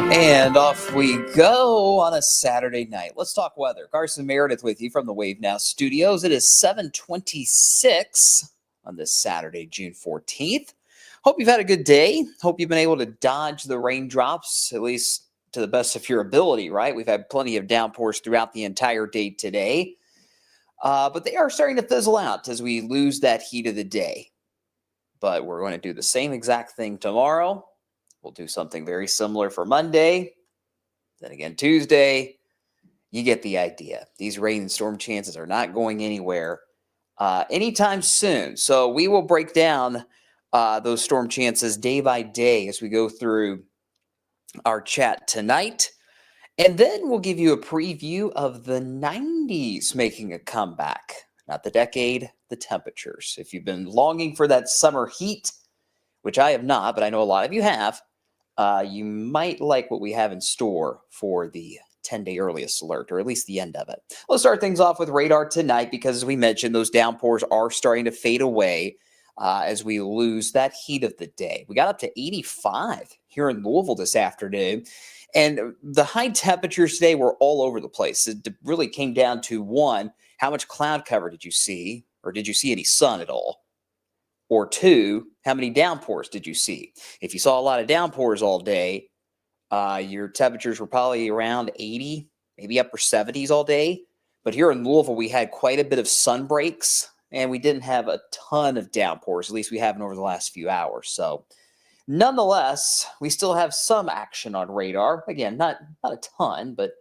And off we go on a Saturday night. Let's talk weather. Carson Meredith with you from the Wave Now Studios. It is 7:26 on this Saturday, June 14th. Hope you've had a good day. Hope you've been able to dodge the raindrops, at least to the best of your ability, right? We've had plenty of downpours throughout the entire day today. But they are starting to fizzle out as we lose that heat of the day. But we're going to do the same exact thing tomorrow. We'll do something very similar for Monday. Then again, Tuesday. You get the idea. These rain and storm chances are not going anywhere anytime soon. So we will break down those storm chances day by day as we go through our chat tonight. And then we'll give you a preview of the 90s making a comeback. Not the decade, the temperatures. If you've been longing for that summer heat, which I have not, but I know a lot of you have, you might like what we have in store for the 10-day earliest alert, or at least the end of it. Let's start things off with radar tonight because, as we mentioned, those downpours are starting to fade away as we lose that heat of the day. We got up to 85 here in Louisville this afternoon, and the high temperatures today were all over the place. It really came down to, one, how much cloud cover did you see, or did you see any sun at all? Or two, how many downpours did you see? If you saw a lot of downpours all day, your temperatures were probably around 80, maybe upper 70s all day. But here in Louisville, we had quite a bit of sun breaks, and we didn't have a ton of downpours. At least we haven't over the last few hours. So nonetheless, we still have some action on radar. Again, not a ton, but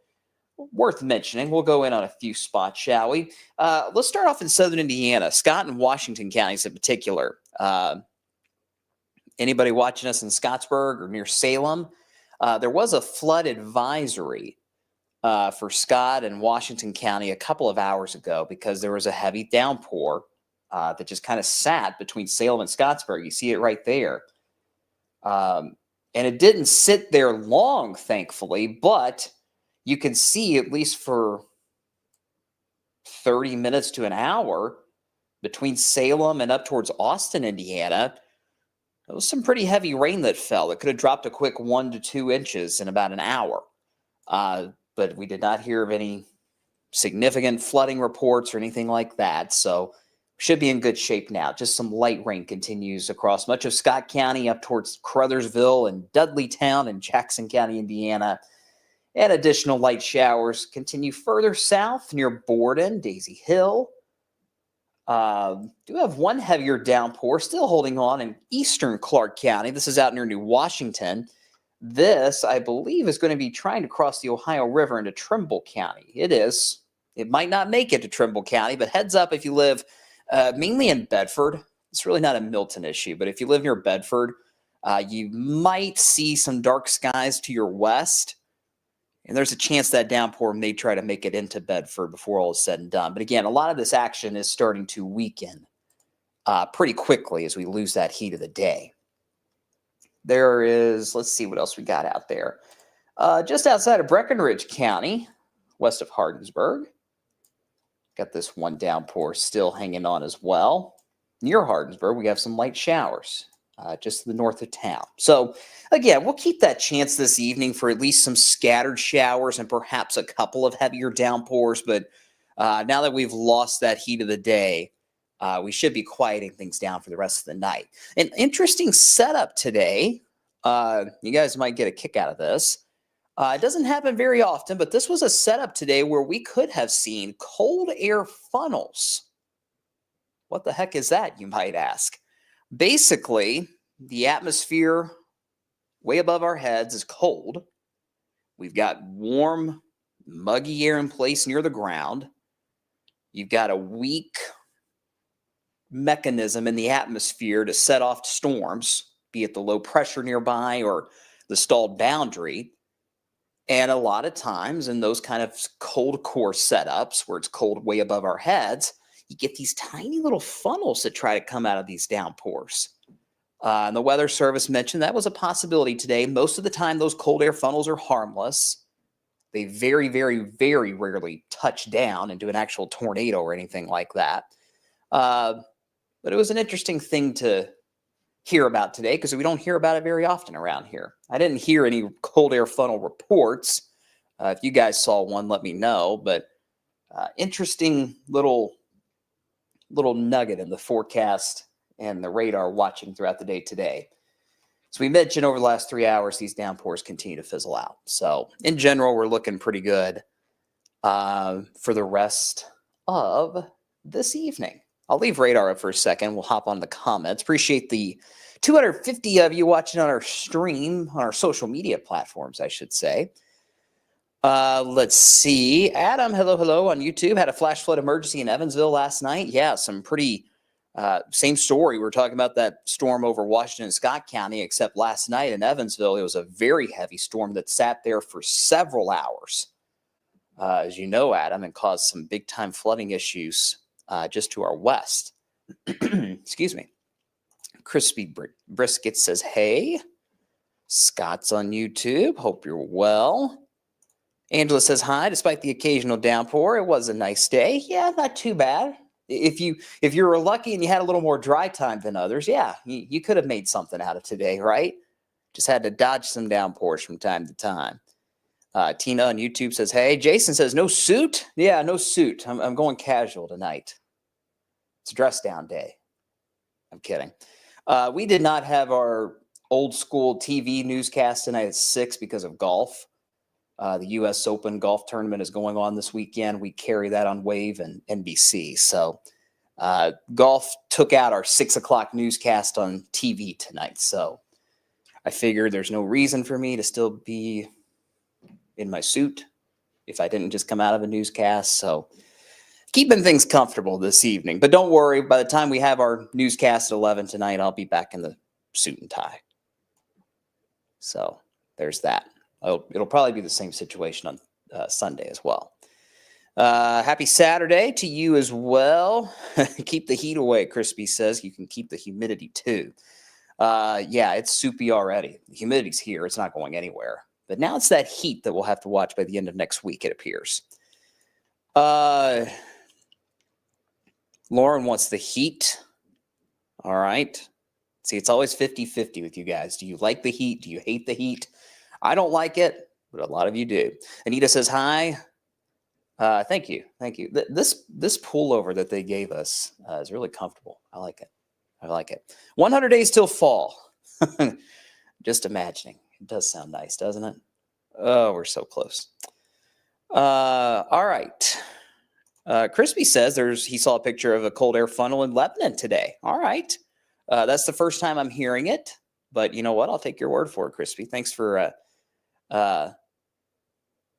worth mentioning. We'll go in on a few spots, shall we? Let's start off in southern Indiana, Scott and Washington counties in particular. Anybody watching us in Scottsburg or near Salem? There was a flood advisory for Scott and Washington County a couple of hours ago because there was a heavy downpour that just kind of sat between Salem and Scottsburg. You see it right there. And it didn't sit there long, thankfully, but you can see at least for 30 minutes to an hour between Salem and up towards Austin, Indiana, it was some pretty heavy rain that fell. It could have dropped a quick 1 to 2 inches in about an hour. But we did not hear of any significant flooding reports or anything like that. So should be in good shape now. Just some light rain continues across much of Scott County up towards Crothersville and Dudleytown and Jackson County, Indiana. And additional light showers continue further south near Borden, Daisy Hill. Do have one heavier downpour still holding on in eastern Clark County. This is out near New Washington. This, I believe, is going to be trying to cross the Ohio River into Trimble County. It is. It might not make it to Trimble County, but heads up if you live mainly in Bedford. It's really not a Milton issue, but if you live near Bedford, you might see some dark skies to your west. And there's a chance that downpour may try to make it into Bedford before all is said and done. But again, a lot of this action is starting to weaken pretty quickly as we lose that heat of the day. There is, let's see what else we got out there. Just outside of Breckenridge County, west of Hardensburg, got this one downpour still hanging on as well. Near Hardensburg, we have some light showers. Just to the north of town. So, again, we'll keep that chance this evening for at least some scattered showers and perhaps a couple of heavier downpours. But now that we've lost that heat of the day, we should be quieting things down for the rest of the night. An interesting setup today. You guys might get a kick out of this. It doesn't happen very often, but this was a setup today where we could have seen cold air funnels. What the heck is that, you might ask? Basically, the atmosphere way above our heads is cold. We've got warm, muggy air in place near the ground. You've got a weak mechanism in the atmosphere to set off storms, be it the low pressure nearby or the stalled boundary. And a lot of times in those kind of cold core setups where it's cold way above our heads, you get these tiny little funnels that try to come out of these downpours. And the Weather Service mentioned that was a possibility today. Most of the time, those cold air funnels are harmless. They very, very, very rarely touch down into an actual tornado or anything like that. But it was an interesting thing to hear about today because we don't hear about it very often around here. I didn't hear any cold air funnel reports. If you guys saw one, let me know. But interesting little nugget in the forecast and the radar watching throughout the day today. So we mentioned over the last 3 hours, these downpours continue to fizzle out. So in general, we're looking pretty good for the rest of this evening. I'll leave radar up for a second. We'll hop on the comments. Appreciate the 250 of you watching on our stream, on our social media platforms, I should say. Let's see. Adam, hello on YouTube. Had a flash flood emergency in Evansville last night. Yeah, some pretty same story. We were talking about that storm over Washington and Scott County, except last night in Evansville, it was a very heavy storm that sat there for several hours, as you know, Adam, and caused some big-time flooding issues just to our west. Excuse me. Crispy Brisket says, hey. Scott's on YouTube. Hope you're well. Angela says, hi. Despite the occasional downpour, it was a nice day. Yeah, not too bad. If you were lucky and you had a little more dry time than others, yeah, you could have made something out of today, right? Just had to dodge some downpours from time to time. Tina on YouTube says, hey. Jason says, no suit? Yeah, no suit. I'm going casual tonight. It's a dress down day. I'm kidding. We did not have our old school TV newscast tonight at 6 because of golf. The U.S. Open golf tournament is going on this weekend. We carry that on Wave and NBC. So golf took out our 6 o'clock newscast on TV tonight. So I figured there's no reason for me to still be in my suit if I didn't just come out of a newscast. So keeping things comfortable this evening. But don't worry, by the time we have our newscast at 11 tonight, I'll be back in the suit and tie. So there's that. It'll probably be the same situation on Sunday as well. Happy Saturday to you as well. Keep the heat away, Crispy says. You can keep the humidity too. Yeah, it's soupy already. The humidity's here. It's not going anywhere. But now it's that heat that we'll have to watch by the end of next week, it appears. Lauren wants the heat. All right. See, it's always 50-50 with you guys. Do you like the heat? Do you hate the heat? I don't like it, but a lot of you do. Anita says, hi. Thank you. Thank you. This pullover that they gave us is really comfortable. I like it. I like it. 100 days till fall. Just imagining. It does sound nice, doesn't it? Oh, we're so close. All right. Crispy says he saw a picture of a cold air funnel in Lebanon today. All right. That's the first time I'm hearing it, but you know what? I'll take your word for it, Crispy. Thanks for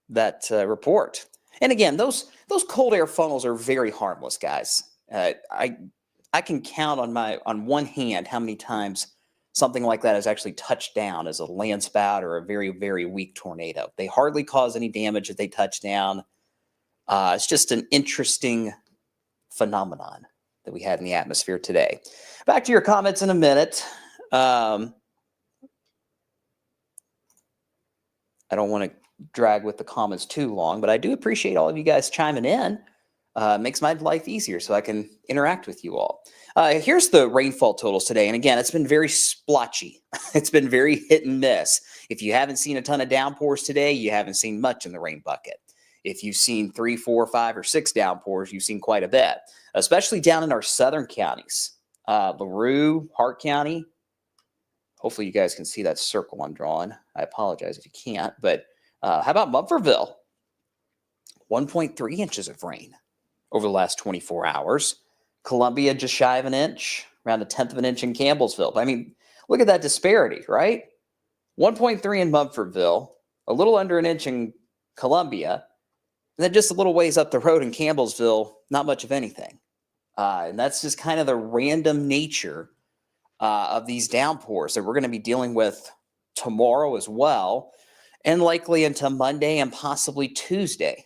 that report. And again, those cold air funnels are very harmless, guys. I can count on one hand how many times something like that has actually touched down as a landspout or a very, very weak tornado. They hardly cause any damage if they touch down. It's just an interesting phenomenon that we had in the atmosphere today. Back to your comments in a minute. I don't want to drag with the comments too long, but I do appreciate all of you guys chiming in. Makes my life easier so I can interact with you all. Here's the rainfall totals today. And again, it's been very splotchy. It's been very hit and miss. If you haven't seen a ton of downpours today, you haven't seen much in the rain bucket. If you've seen 3, 4, 5, or 6 downpours, you've seen quite a bit, especially down in our southern counties. LaRue, Hart County. Hopefully you guys can see that circle I'm drawing. I apologize if you can't, but how about Mumfordville? 1.3 inches of rain over the last 24 hours. Columbia just shy of an inch, around 1/10 of an inch in Campbellsville. I mean, look at that disparity, right? 1.3 in Mumfordville, a little under an inch in Columbia, and then just a little ways up the road in Campbellsville, not much of anything. And that's just kind of the random nature of these downpours that we're going to be dealing with tomorrow as well, and likely into Monday and possibly Tuesday.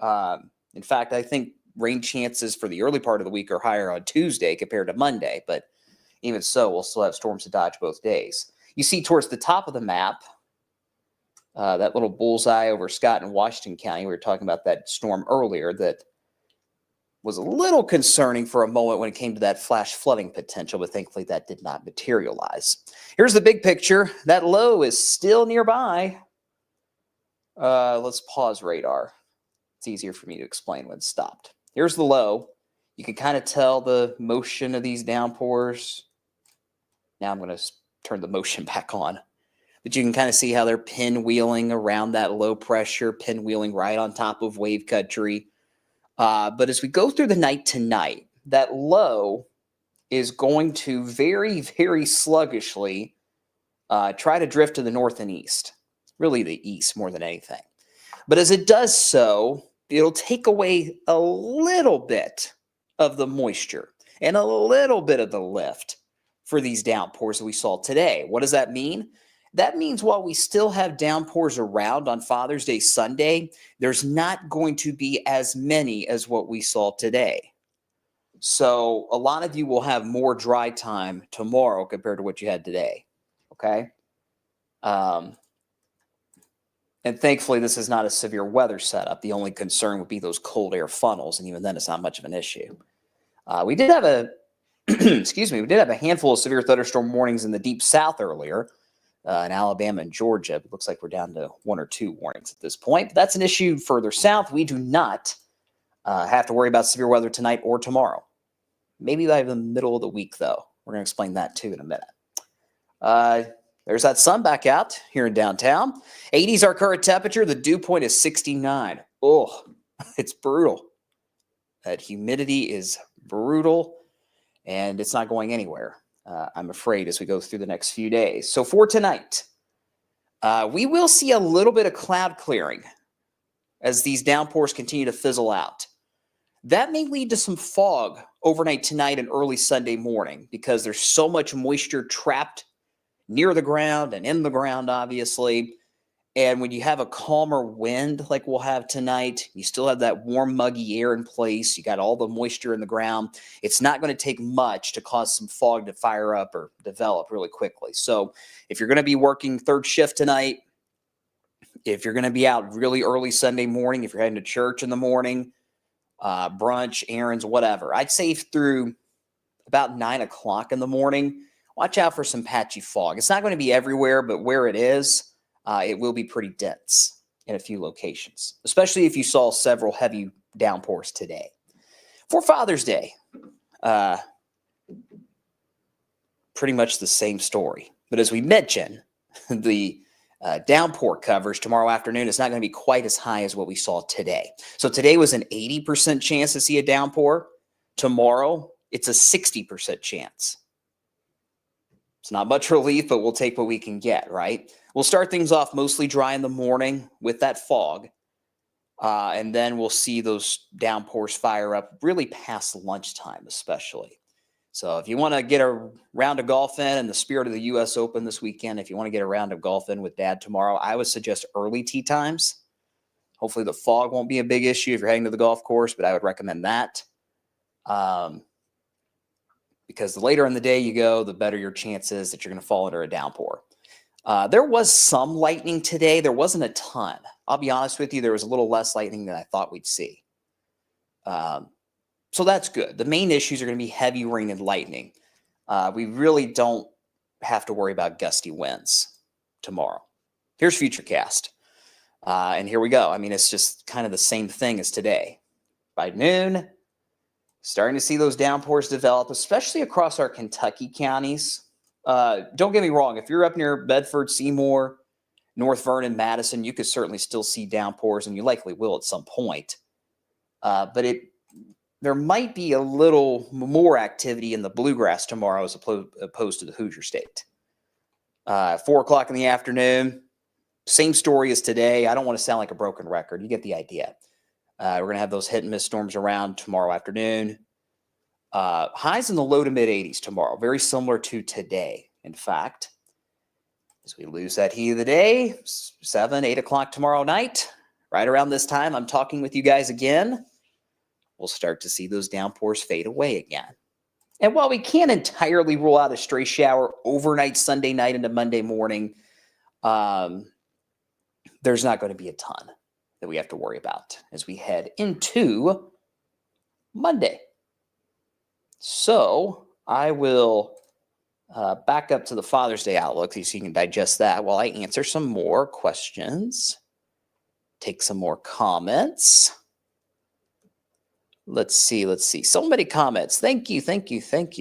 In fact, I think rain chances for the early part of the week are higher on Tuesday compared to Monday, but even so, we'll still have storms to dodge both days. You see towards the top of the map, that little bullseye over Scott and Washington County. We were talking about that storm earlier that was a little concerning for a moment when it came to that flash flooding potential, but thankfully that did not materialize. Here's the big picture. That low is still nearby. Let's pause radar. It's easier for me to explain when it's stopped. Here's the low. You can kind of tell the motion of these downpours. Now I'm going to turn the motion back on. But you can kind of see how they're pinwheeling around that low pressure, pinwheeling right on top of wave country. But as we go through the night tonight, that low is going to very, very sluggishly try to drift to the north and east. Really the east more than anything. But as it does so, it'll take away a little bit of the moisture and a little bit of the lift for these downpours that we saw today. What does that mean? That means while we still have downpours around on Father's Day Sunday, there's not going to be as many as what we saw today. So a lot of you will have more dry time tomorrow compared to what you had today. Okay? And thankfully, this is not a severe weather setup. The only concern would be those cold air funnels, and even then, it's not much of an issue. We did have a, excuse me, we did have a handful of severe thunderstorm warnings in the deep south earlier in Alabama and Georgia. It looks like we're down to 1 or 2 warnings at this point. But that's an issue further south. We do not have to worry about severe weather tonight or tomorrow. Maybe by the middle of the week, though. We're going to explain that too in a minute. There's that sun back out here in downtown. 80s our current temperature. The dew point is 69. Oh, it's brutal. That humidity is brutal, and it's not going anywhere, I'm afraid, as we go through the next few days. So for tonight, we will see a little bit of cloud clearing as these downpours continue to fizzle out. That may lead to some fog overnight tonight and early Sunday morning because there's so much moisture trapped near the ground and in the ground, obviously. And when you have a calmer wind like we'll have tonight, you still have that warm, muggy air in place. You got all the moisture in the ground. It's not going to take much to cause some fog to fire up or develop really quickly. So if you're going to be working third shift tonight, if you're going to be out really early Sunday morning, if you're heading to church in the morning, brunch, errands, whatever, I'd say through about 9 o'clock in the morning, watch out for some patchy fog. It's not going to be everywhere, but where it is, it will be pretty dense in a few locations, especially if you saw several heavy downpours today. For Father's Day, pretty much the same story. But as we mentioned, the downpour coverage tomorrow afternoon is not going to be quite as high as what we saw today. So today was an 80% chance to see a downpour. Tomorrow, it's a 60% chance. It's not much relief, but we'll take what we can get, right? We'll start things off mostly dry in the morning with that fog, and then we'll see those downpours fire up really past lunchtime especially. So if you want to get a round of golf in the spirit of the U.S. Open this weekend, if you want to get a round of golf in with Dad tomorrow, I would suggest early tee times. Hopefully the fog won't be a big issue if you're heading to the golf course, but I would recommend that. Because the later in the day you go, the better your chances that you're going to fall under a downpour. There was some lightning today. There wasn't a ton. I'll be honest with you, there was a little less lightning than I thought we'd see. So that's good. The main issues are going to be heavy rain and lightning. We really don't have to worry about gusty winds tomorrow. Here's Futurecast. And here we go. I mean, it's just kind of the same thing as today. By noon, starting to see those downpours develop, especially across our Kentucky counties. Don't get me wrong. If you're up near Bedford, Seymour, North Vernon, Madison, you could certainly still see downpours, and you likely will at some point. But there might be a little more activity in the bluegrass tomorrow as opposed to the Hoosier State. 4 o'clock in the afternoon, same story as today. I don't want to sound like a broken record. You get the idea. We're going to have those hit and miss storms around tomorrow afternoon. Highs in the low to mid 80s tomorrow, very similar to today. In fact, as we lose that heat of the day, 7, 8 o'clock tomorrow night, right around this time, I'm talking with you guys again. We'll start to see those downpours fade away again. And while we can't entirely rule out a stray shower overnight Sunday night into Monday morning, there's not going to be a ton that we have to worry about as we head into Monday. So I will back up to the Father's Day outlook so you can digest that while I answer some more questions. Take some more comments. Let's see. So many comments. Thank you.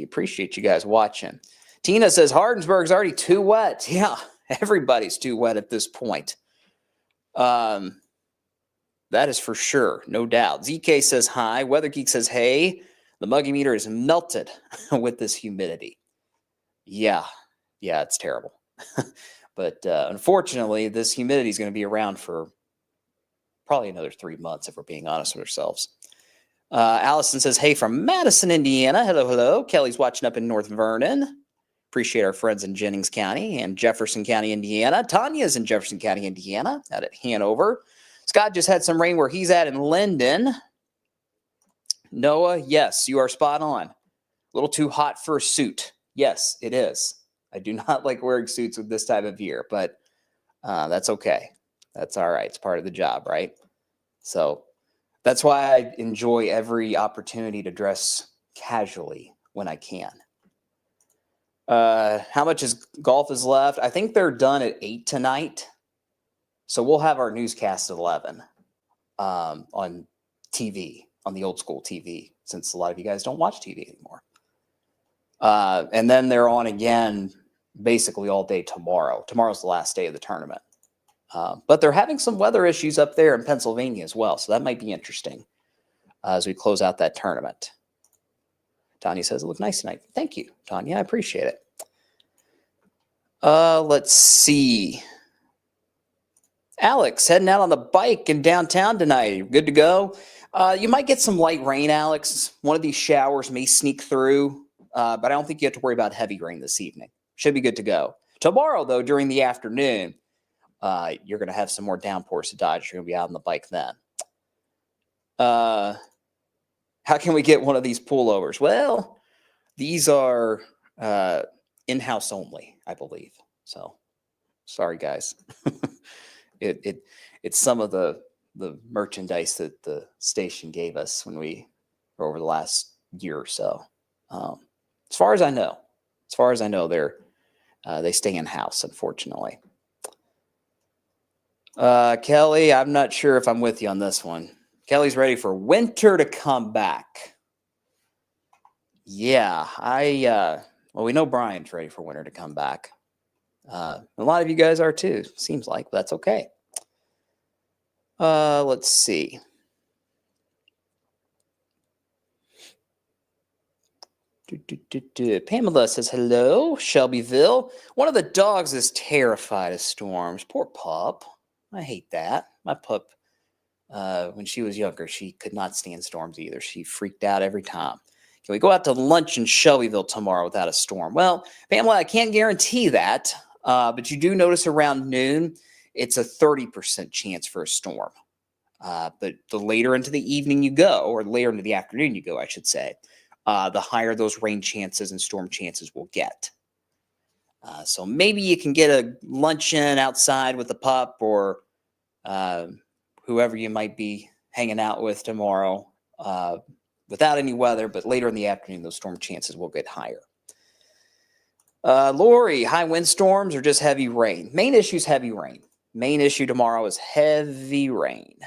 Appreciate you guys watching. Tina says, Hardinsburg's already too wet. Yeah, everybody's too wet at this point. That is for sure, no doubt. ZK says hi. Weather Geek says, hey, the muggy meter is melted with this humidity. Yeah, it's terrible. But unfortunately, this humidity is going to be around for probably another 3 months if we're being honest with ourselves. Allison says, hey, from Madison, Indiana. Hello. Kelly's watching up in North Vernon. Appreciate our friends in Jennings County and Jefferson County, Indiana. Tanya's in Jefferson County, Indiana, out at Hanover. Scott just had some rain where he's at in Linden. Noah, yes, you are spot on. A little too hot for a suit. Yes, it is. I do not like wearing suits with this time of year, but that's okay. That's all right. It's part of the job, right? So that's why I enjoy every opportunity to dress casually when I can. How much golf is left? I think they're done at 8 tonight. So we'll have our newscast at 11 on TV, on the old school TV, since a lot of you guys don't watch TV anymore. And then they're on again basically all day tomorrow. Tomorrow's the last day of the tournament. But they're having some weather issues up there in Pennsylvania as well. So that might be interesting as we close out that tournament. Tanya says, it looked nice tonight. Thank you, Tanya. I appreciate it. Let's see. Alex, heading out on the bike in downtown tonight. Good to go. You might get some light rain, Alex. One of these showers may sneak through, but I don't think you have to worry about heavy rain this evening. Should be good to go. Tomorrow, though, during the afternoon, you're going to have some more downpours to dodge. You're going to be out on the bike then. How can we get one of these pullovers? Well, these are in-house only, I believe. So, sorry, guys. It's some of the merchandise that the station gave us when we were over the last year or so. As far as I know, they stay in-house, unfortunately. Kelly, I'm not sure if I'm with you on this one. Kelly's ready for winter to come back. Yeah, well, we know Brian's ready for winter to come back. A lot of you guys are too, seems like, but that's okay. Let's see. Pamela says, hello, Shelbyville. One of the dogs is terrified of storms. Poor pup. I hate that. My pup, when she was younger, she could not stand storms either. She freaked out every time. Can we go out to lunch in Shelbyville tomorrow without a storm? Well, Pamela, I can't guarantee that, but you do notice around noon, it's a 30% chance for a storm. But the later into the evening you go, or later into the afternoon you go, I should say, the higher those rain chances and storm chances will get. So maybe you can get a luncheon outside with the pup or whoever you might be hanging out with tomorrow without any weather, but later in the afternoon, those storm chances will get higher. Lori, high windstorms or just heavy rain? Main issue is heavy rain. Main issue tomorrow is heavy rain.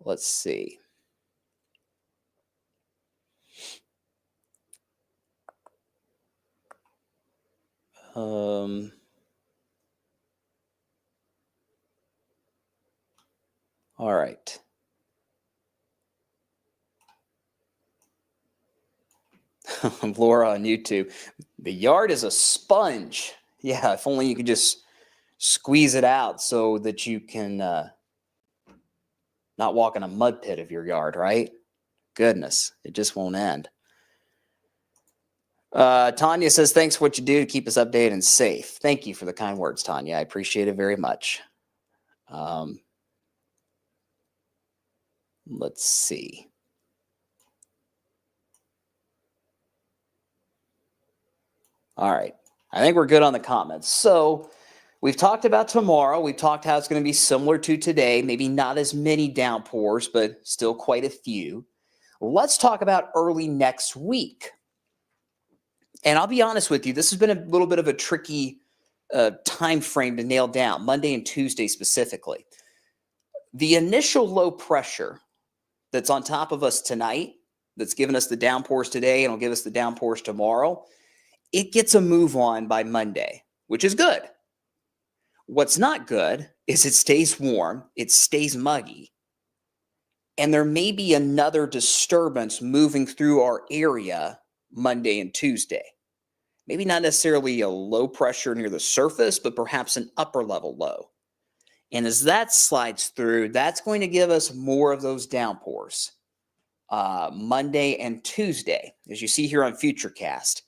Let's see. All right. Laura on YouTube. The yard is a sponge. Yeah, if only you could just squeeze it out so that you can not walk in a mud pit of your yard, right? Goodness, it just won't end. Tanya says, thanks for what you do to keep us updated and safe. Thank you for the kind words, Tanya. I appreciate it very much. Let's see. All right. I think we're good on the comments. So we've talked about tomorrow. We've talked how it's going to be similar to today. Maybe not as many downpours, but still quite a few. Let's talk about early next week. And I'll be honest with you, this has been a little bit of a tricky time frame to nail down, Monday and Tuesday specifically. The initial low pressure that's on top of us tonight, that's given us the downpours today and will give us the downpours tomorrow, it gets a move on by Monday, which is good. What's not good is it stays warm, it stays muggy, and there may be another disturbance moving through our area Monday and Tuesday. Maybe not necessarily a low pressure near the surface, but perhaps an upper level low. And as that slides through, that's going to give us more of those downpours Monday and Tuesday, as you see here on Futurecast.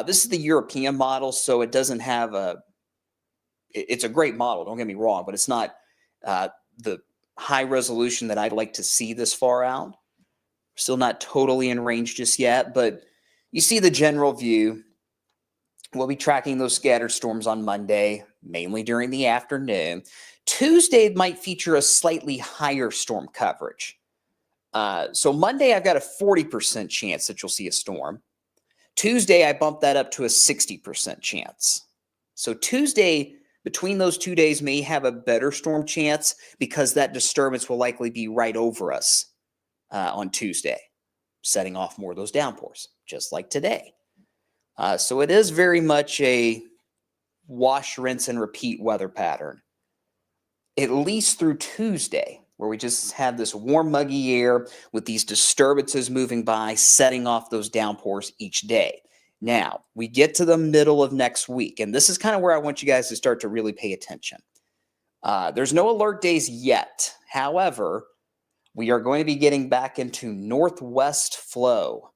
This is the European model, so it doesn't have it's a great model, don't get me wrong, but it's not the high resolution that I'd like to see this far out. Still not totally in range just yet, but you see the general view. We'll be tracking those scattered storms on Monday, mainly during the afternoon. Tuesday might feature a slightly higher storm coverage. So Monday, I've got a 40% chance that you'll see a storm. Tuesday, I bumped that up to a 60% chance. So Tuesday, between those 2 days, may have a better storm chance because that disturbance will likely be right over us on Tuesday, setting off more of those downpours, just like today. So it is very much a wash, rinse, and repeat weather pattern, at least through Tuesday, where we just have this warm, muggy air with these disturbances moving by, setting off those downpours each day. Now, we get to the middle of next week, and this is kind of where I want you guys to start to really pay attention. There's no alert days yet. However, we are going to be getting back into northwest flow.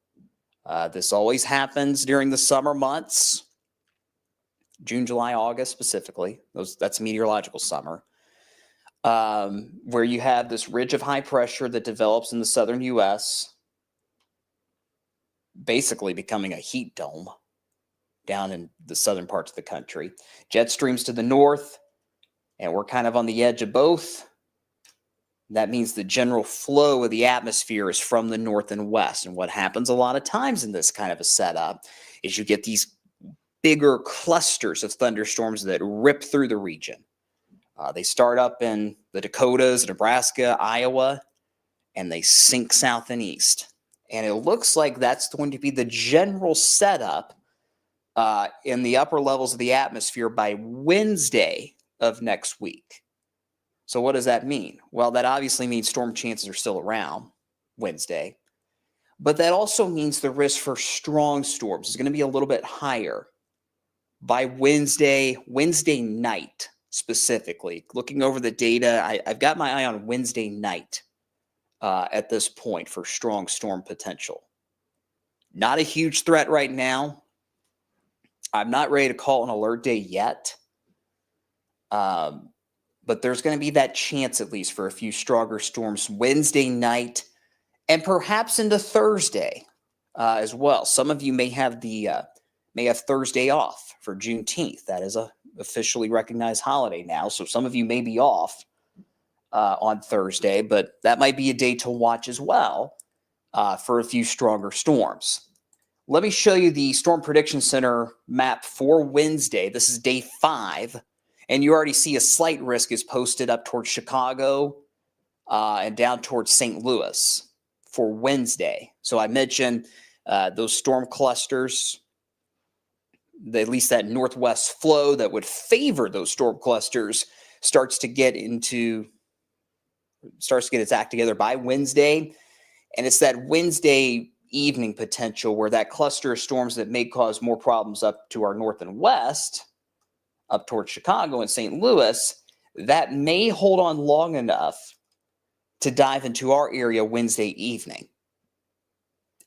This always happens during the summer months, June, July, August specifically. That's meteorological summer, where you have this ridge of high pressure that develops in the southern U.S., basically becoming a heat dome down in the southern parts of the country. Jet streams to the north, and we're kind of on the edge of both. That means the general flow of the atmosphere is from the north and west. And what happens a lot of times in this kind of a setup is you get these bigger clusters of thunderstorms that rip through the region. They start up in the Dakotas, Nebraska, Iowa, and they sink south and east. And it looks like that's going to be the general setup in the upper levels of the atmosphere by Wednesday of next week. So what does that mean? Well, that obviously means storm chances are still around Wednesday, but that also means the risk for strong storms is going to be a little bit higher by Wednesday night specifically. Looking over the data, I've got my eye on Wednesday night at this point for strong storm potential. Not a huge threat right now. I'm not ready to call an alert day yet. But there's going to be that chance, at least, for a few stronger storms Wednesday night and perhaps into Thursday as well. Some of you may have Thursday off for Juneteenth. That is a officially recognized holiday now. So some of you may be off on Thursday, but that might be a day to watch as well for a few stronger storms. Let me show you the Storm Prediction Center map for Wednesday. This is day 5. And you already see a slight risk is posted up towards Chicago and down towards St. Louis for Wednesday. So I mentioned those storm clusters, at least that northwest flow that would favor those storm clusters starts to get its act together by Wednesday. And it's that Wednesday evening potential where that cluster of storms that may cause more problems up to our north and west, up towards Chicago and St. Louis, that may hold on long enough to dive into our area Wednesday evening.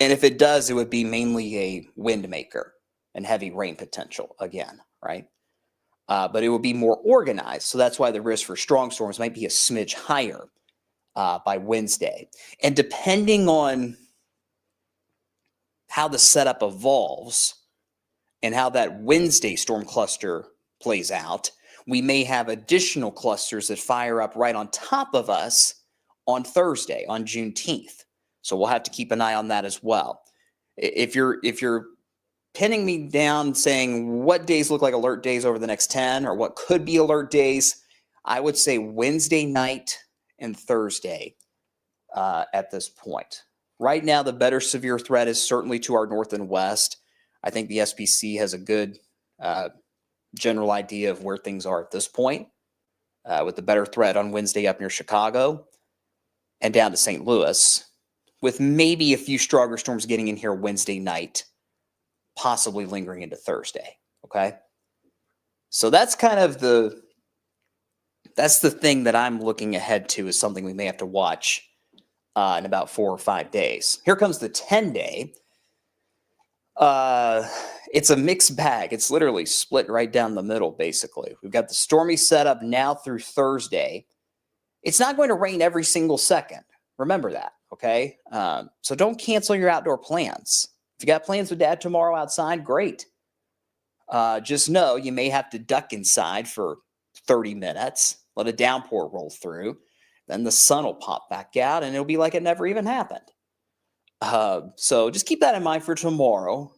And if it does, it would be mainly a wind maker and heavy rain potential again, right? But it will be more organized. So that's why the risk for strong storms might be a smidge higher by Wednesday. And depending on how the setup evolves and how that Wednesday storm cluster plays out, we may have additional clusters that fire up right on top of us on Thursday, on Juneteenth. So we'll have to keep an eye on that as well. If you're pinning me down saying what days look like alert days over the next 10 or what could be alert days, I would say Wednesday night and Thursday at this point. Right now, the better severe threat is certainly to our north and west. I think the SPC has a good general idea of where things are at this point, with the better threat on Wednesday up near Chicago and down to St. Louis, with maybe a few stronger storms getting in here Wednesday night, possibly lingering into Thursday. Okay. So that's kind of that's the thing that I'm looking ahead to, is something we may have to watch in about 4 or 5 days. Here comes the 10-day. It's a mixed bag. It's literally split right down the middle, basically. We've got the stormy setup now through Thursday. It's not going to rain every single second. Remember that, okay? So don't cancel your outdoor plans. If you got plans with Dad tomorrow outside, great. Just know you may have to duck inside for 30 minutes, let a downpour roll through, then the sun will pop back out, and it'll be like it never even happened. So just keep that in mind for tomorrow.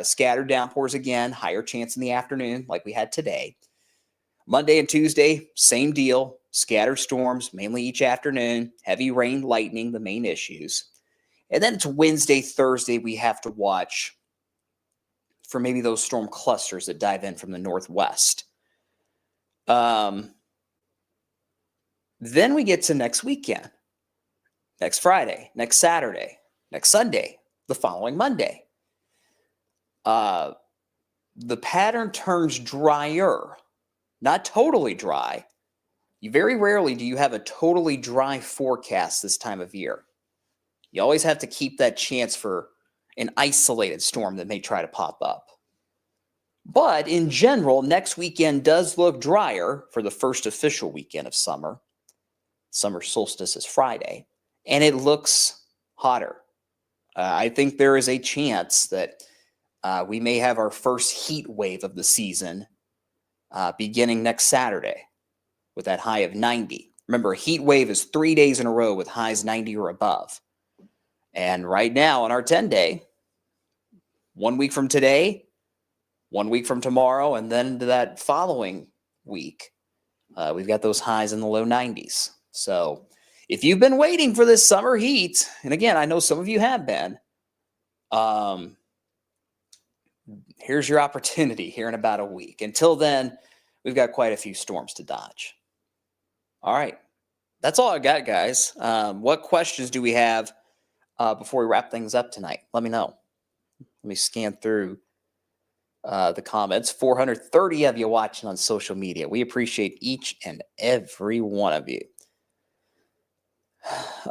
Scattered downpours again, higher chance in the afternoon like we had today. Monday and Tuesday, same deal. Scattered storms, mainly each afternoon. Heavy rain, lightning, the main issues. And then it's Wednesday, Thursday, we have to watch for maybe those storm clusters that dive in from the northwest. Then we get to next weekend, next Friday, next Saturday, next Sunday, the following Monday. The pattern turns drier, not totally dry. Very rarely do you have a totally dry forecast this time of year. You always have to keep that chance for an isolated storm that may try to pop up. But in general, next weekend does look drier for the first official weekend of summer. Summer solstice is Friday, and it looks hotter. I think there is a chance that we may have our first heat wave of the season beginning next Saturday with that high of 90. Remember, a heat wave is 3 days in a row with highs 90 or above. And right now on our 10-day, 1 week from today, 1 week from tomorrow, and then to that following week, we've got those highs in the low 90s. So if you've been waiting for this summer heat, and again, I know some of you have been, here's your opportunity here in about a week. Until then, we've got quite a few storms to dodge. All right. That's all I got, guys. What questions do we have before we wrap things up tonight? Let me know. Let me scan through the comments. 430 of you watching on social media. We appreciate each and every one of you.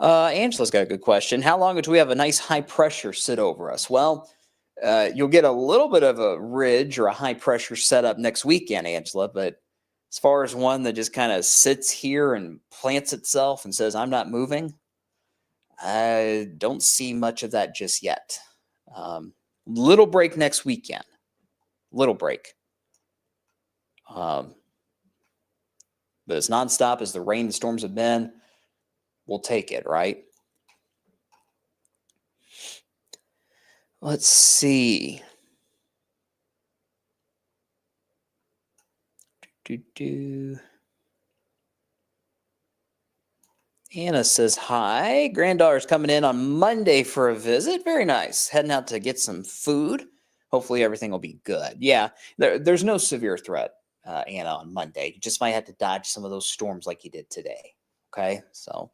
Angela's got a good question. How long until we have a nice high pressure sit over us? Well, you'll get a little bit of a ridge or a high pressure setup next weekend, Angela, but as far as one that just kind of sits here and plants itself and says, I'm not moving, I don't see much of that just yet. Little break next weekend. Little break. But as nonstop as the rain and storms have been, we'll take it, right? Let's see. Anna says, hi. Granddaughter's coming in on Monday for a visit. Very nice. Heading out to get some food. Hopefully everything will be good. Yeah, there's no severe threat, Anna, on Monday. You just might have to dodge some of those storms like you did today. Okay, so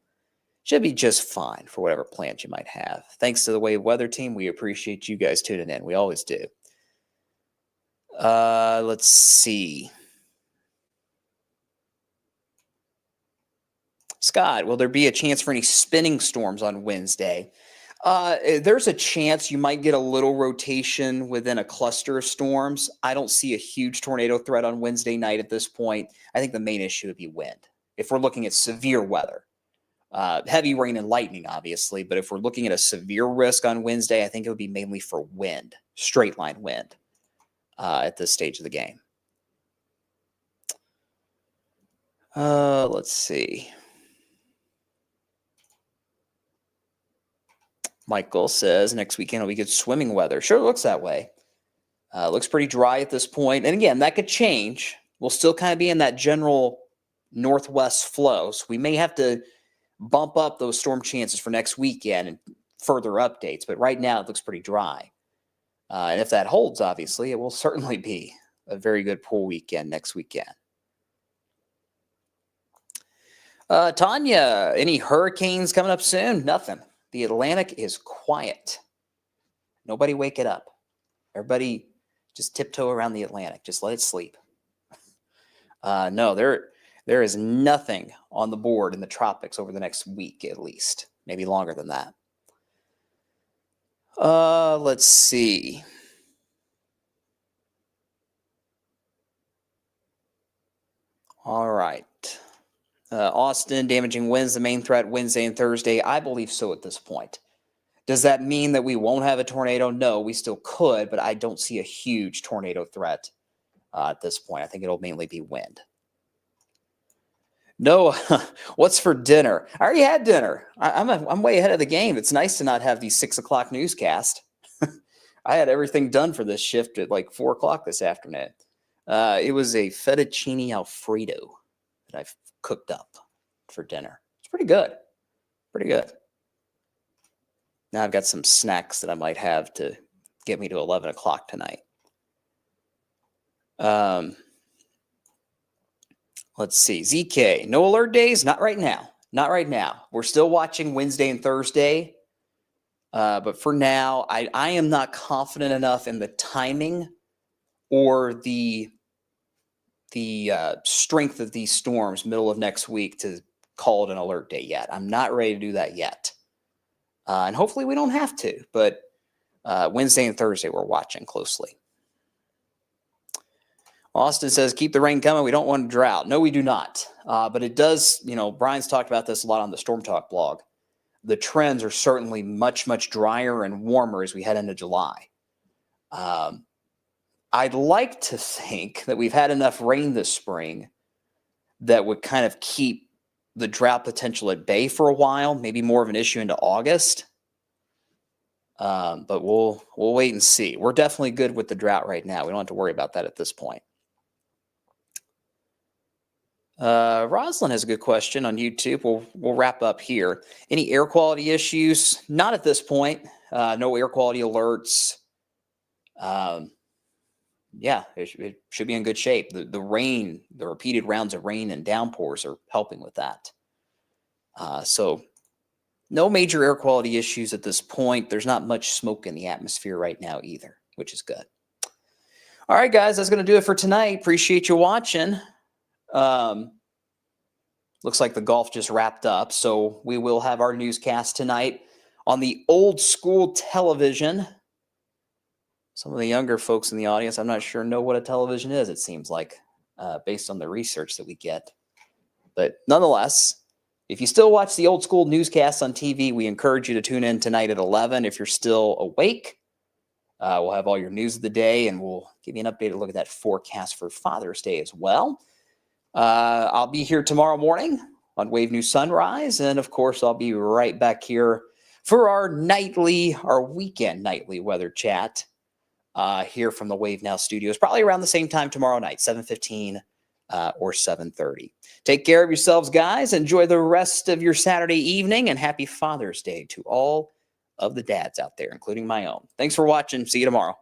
should be just fine for whatever plans you might have. Thanks to the Wave Weather Team. We appreciate you guys tuning in. We always do. Let's see. Scott, will there be a chance for any spinning storms on Wednesday? There's a chance you might get a little rotation within a cluster of storms. I don't see a huge tornado threat on Wednesday night at this point. I think the main issue would be wind. If we're looking at severe weather, heavy rain and lightning, obviously, but if we're looking at a severe risk on Wednesday, I think it would be mainly for wind, straight line wind at this stage of the game. Let's see. Michael says next weekend will be good swimming weather. Sure looks that way. Looks pretty dry at this point. And again, that could change. We'll still kind of be in that general northwest flow. So we may have to bump up those storm chances for next weekend and further updates. But right now, it looks pretty dry. And if that holds, obviously, it will certainly be a very good pool weekend next weekend. Tanya, any hurricanes coming up soon? Nothing. The Atlantic is quiet. Nobody wake it up. Everybody just tiptoe around the Atlantic. Just let it sleep. No, there is nothing on the board in the tropics over the next week at least. Maybe longer than that. Let's see. All right. Austin, damaging winds, the main threat Wednesday and Thursday. I believe so at this point. Does that mean that we won't have a tornado? No, we still could, but I don't see a huge tornado threat at this point. I think it'll mainly be wind. No, what's for dinner? I already had dinner. I'm way ahead of the game. It's nice to not have the 6 o'clock newscast. I had everything done for this shift at like 4 o'clock this afternoon. It was a fettuccine Alfredo that I've cooked up for dinner. It's pretty good. Pretty good. Now I've got some snacks that I might have to get me to 11 o'clock tonight. Let's see. ZK, no alert days? Not right now. Not right now. We're still watching Wednesday and Thursday. But for now, I am not confident enough in the timing or the strength of these storms middle of next week to call it an alert day yet. I'm not ready to do that yet. And hopefully we don't have to. But Wednesday and Thursday we're watching closely. Austin says, keep the rain coming. We don't want a drought. No, we do not. But it does, Brian's talked about this a lot on the Storm Talk blog. The trends are certainly much, much drier and warmer as we head into July. I'd like to think that we've had enough rain this spring that would kind of keep the drought potential at bay for a while, maybe more of an issue into August. But we'll wait and see. We're definitely good with the drought right now. We don't have to worry about that at this point. Rosalind has a good question on YouTube. We'll wrap up here. Any air quality issues? Not at this point. No air quality alerts. Yeah, it should be in good shape. The rain, the repeated rounds of rain and downpours are helping with that. So no major air quality issues at this point. There's not much smoke in the atmosphere right now either, which is good. All right, guys, that's going to do it for tonight. Appreciate you watching. Looks like the golf just wrapped up, so we will have our newscast tonight on the old school television. Some of the younger folks in the audience, I'm not sure, know what a television is, it seems like, based on the research that we get. But nonetheless, if you still watch the old school newscasts on TV, we encourage you to tune in tonight at 11 if you're still awake. We'll have all your news of the day, and we'll give you an updated look at that forecast for Father's Day as well. I'll be here tomorrow morning on Wave News Sunrise, and of course, I'll be right back here for our weekend nightly weather chat here from the Wave Now studios, probably around the same time tomorrow night, 7:15 or 7:30. Take care of yourselves, guys. Enjoy the rest of your Saturday evening, and happy Father's Day to all of the dads out there, including my own. Thanks for watching. See you tomorrow.